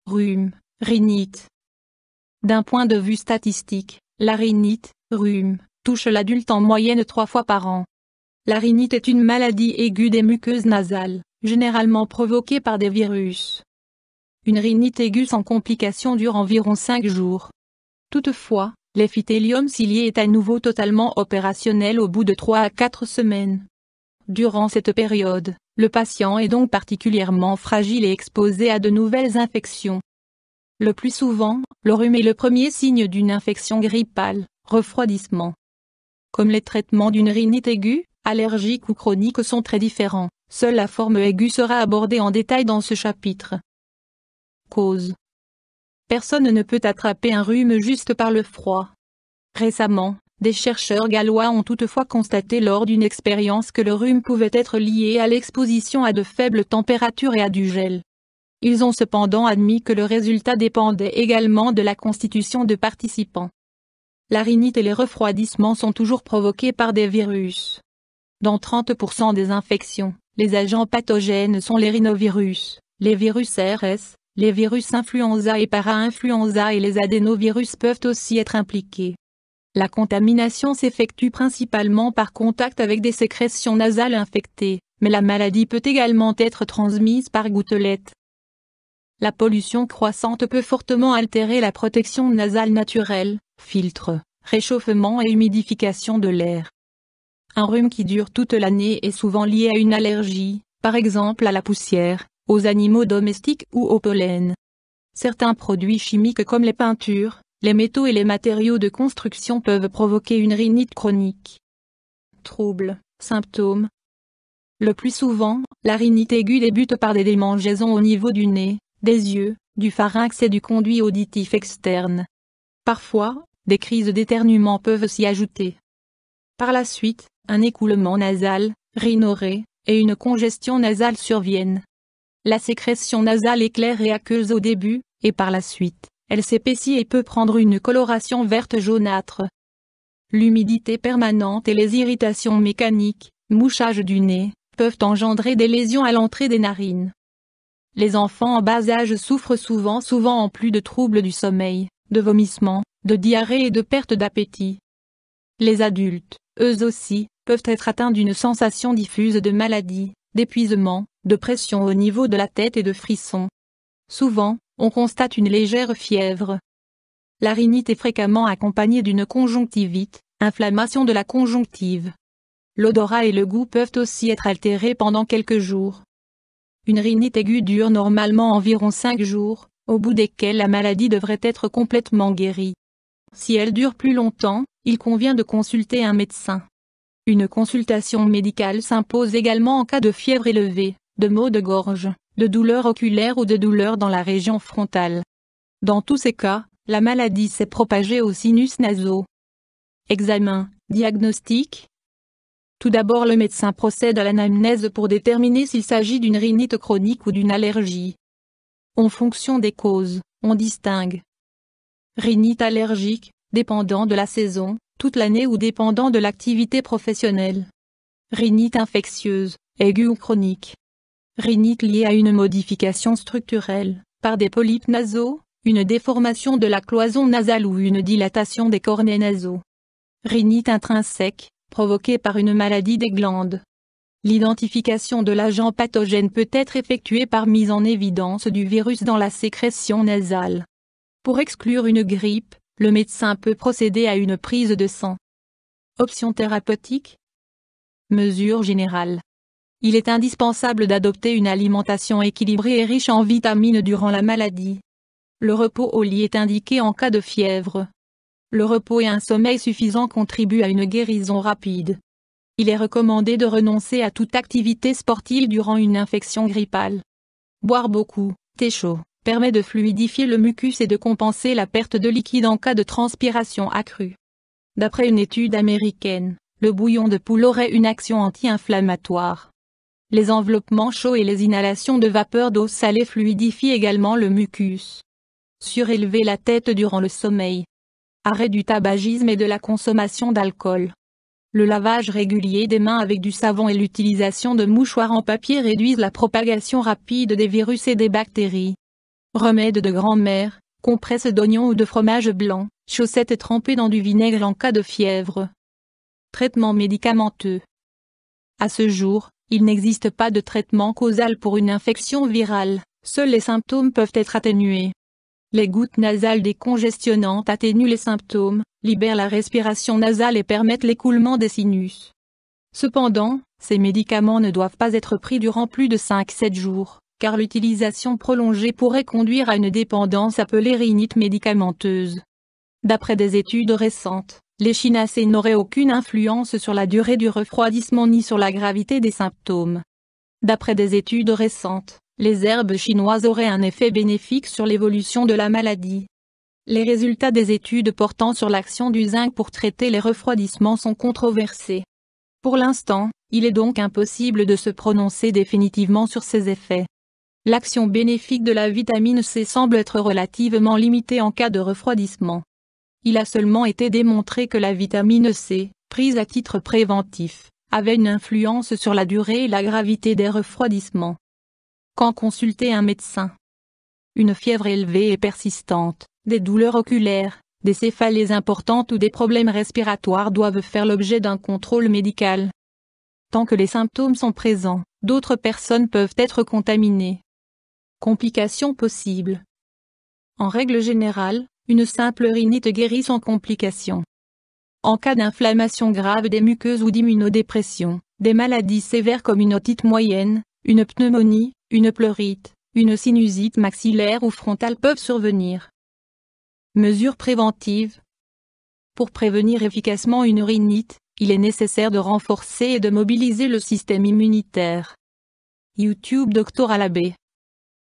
rhume, rhinite. D'un point de vue statistique, la rhinite, rhume, touche l'adulte en moyenne 3 fois par an. La rhinite est une maladie aiguë des muqueuses nasales, généralement provoquée par des virus. Une rhinite aiguë sans complications dure environ 5 jours. Toutefois, l'épithélium cilié est à nouveau totalement opérationnel au bout de 3 à 4 semaines. Durant cette période, le patient est donc particulièrement fragile et exposé à de nouvelles infections. Le plus souvent, le rhume est le premier signe d'une infection grippale, refroidissement. Comme les traitements d'une rhinite aiguë, allergique ou chronique sont très différents, seule la forme aiguë sera abordée en détail dans ce chapitre. Cause. Personne ne peut attraper un rhume juste par le froid. Récemment, des chercheurs gallois ont toutefois constaté lors d'une expérience que le rhume pouvait être lié à l'exposition à de faibles températures et à du gel. Ils ont cependant admis que le résultat dépendait également de la constitution de participants. La rhinite et les refroidissements sont toujours provoqués par des virus. Dans 30% des infections, les agents pathogènes sont les rhinovirus, les virus RS, les virus influenza et para-influenza et les adénovirus peuvent aussi être impliqués. La contamination s'effectue principalement par contact avec des sécrétions nasales infectées, mais la maladie peut également être transmise par gouttelettes. La pollution croissante peut fortement altérer la protection nasale naturelle, filtre, réchauffement et humidification de l'air. Un rhume qui dure toute l'année est souvent lié à une allergie, par exemple à la poussière, aux animaux domestiques ou au pollen. Certains produits chimiques comme les peintures, les métaux et les matériaux de construction peuvent provoquer une rhinite chronique. Troubles, symptômes. Le plus souvent, la rhinite aiguë débute par des démangeaisons au niveau du nez, des yeux, du pharynx et du conduit auditif externe. Parfois, des crises d'éternuement peuvent s'y ajouter. Par la suite, un écoulement nasal, rhinorrhée, et une congestion nasale surviennent. La sécrétion nasale est claire et aqueuse au début, et par la suite, elle s'épaissit et peut prendre une coloration verte jaunâtre. L'humidité permanente et les irritations mécaniques, mouchage du nez, peuvent engendrer des lésions à l'entrée des narines. Les enfants en bas âge souffrent souvent en plus de troubles du sommeil, de vomissements, de diarrhée et de perte d'appétit. Les adultes, eux aussi, peuvent être atteints d'une sensation diffuse de maladie, d'épuisement, de pression au niveau de la tête et de frissons. Souvent, on constate une légère fièvre. La rhinite est fréquemment accompagnée d'une conjonctivite, inflammation de la conjonctive. L'odorat et le goût peuvent aussi être altérés pendant quelques jours. Une rhinite aiguë dure normalement environ 5 jours, au bout desquels la maladie devrait être complètement guérie. Si elle dure plus longtemps, il convient de consulter un médecin. Une consultation médicale s'impose également en cas de fièvre élevée, de maux de gorge, de douleurs oculaires ou de douleurs dans la région frontale. Dans tous ces cas, la maladie s'est propagée aux sinus nasaux. Examen, diagnostic. Tout d'abord le médecin procède à l'anamnèse pour déterminer s'il s'agit d'une rhinite chronique ou d'une allergie. En fonction des causes, on distingue rhinite allergique, dépendant de la saison, toute l'année ou dépendant de l'activité professionnelle. Rhinite infectieuse, aiguë ou chronique. Rhinite liée à une modification structurelle, par des polypes nasaux, une déformation de la cloison nasale ou une dilatation des cornets nasaux. Rhinite intrinsèque, provoquée par une maladie des glandes. L'identification de l'agent pathogène peut être effectuée par mise en évidence du virus dans la sécrétion nasale. Pour exclure une grippe, le médecin peut procéder à une prise de sang. Options thérapeutiques. Mesures générales. Il est indispensable d'adopter une alimentation équilibrée et riche en vitamines durant la maladie. Le repos au lit est indiqué en cas de fièvre. Le repos et un sommeil suffisant contribuent à une guérison rapide. Il est recommandé de renoncer à toute activité sportive durant une infection grippale. Boire beaucoup, thé chaud, permet de fluidifier le mucus et de compenser la perte de liquide en cas de transpiration accrue. D'après une étude américaine, le bouillon de poule aurait une action anti-inflammatoire. Les enveloppements chauds et les inhalations de vapeur d'eau salée fluidifient également le mucus. Surélever la tête durant le sommeil. Arrêt du tabagisme et de la consommation d'alcool. Le lavage régulier des mains avec du savon et l'utilisation de mouchoirs en papier réduisent la propagation rapide des virus et des bactéries. Remède de grand-mère, compresse d'oignon ou de fromage blanc, chaussettes trempées dans du vinaigre en cas de fièvre. Traitement médicamenteux. À ce jour, il n'existe pas de traitement causal pour une infection virale, seuls les symptômes peuvent être atténués. Les gouttes nasales décongestionnantes atténuent les symptômes, libèrent la respiration nasale et permettent l'écoulement des sinus. Cependant, ces médicaments ne doivent pas être pris durant plus de 5-7 jours, car l'utilisation prolongée pourrait conduire à une dépendance appelée rhinite médicamenteuse. D'après des études récentes, l'échinacée n'aurait aucune influence sur la durée du refroidissement ni sur la gravité des symptômes. D'après des études récentes, les herbes chinoises auraient un effet bénéfique sur l'évolution de la maladie. Les résultats des études portant sur l'action du zinc pour traiter les refroidissements sont controversés. Pour l'instant, il est donc impossible de se prononcer définitivement sur ces effets. L'action bénéfique de la vitamine C semble être relativement limitée en cas de refroidissement. Il a seulement été démontré que la vitamine C, prise à titre préventif, avait une influence sur la durée et la gravité des refroidissements. Quand consulter un médecin? Une fièvre élevée et persistante, des douleurs oculaires, des céphalées importantes ou des problèmes respiratoires doivent faire l'objet d'un contrôle médical. Tant que les symptômes sont présents, d'autres personnes peuvent être contaminées. Complications possibles. En règle générale, une simple rhinite guérit sans complications. En cas d'inflammation grave des muqueuses ou d'immunodépression, des maladies sévères comme une otite moyenne, une pneumonie, une pleurite, une sinusite maxillaire ou frontale peuvent survenir. Mesures préventives. Pour prévenir efficacement une rhinite, il est nécessaire de renforcer et de mobiliser le système immunitaire. YouTube Dr Alabé.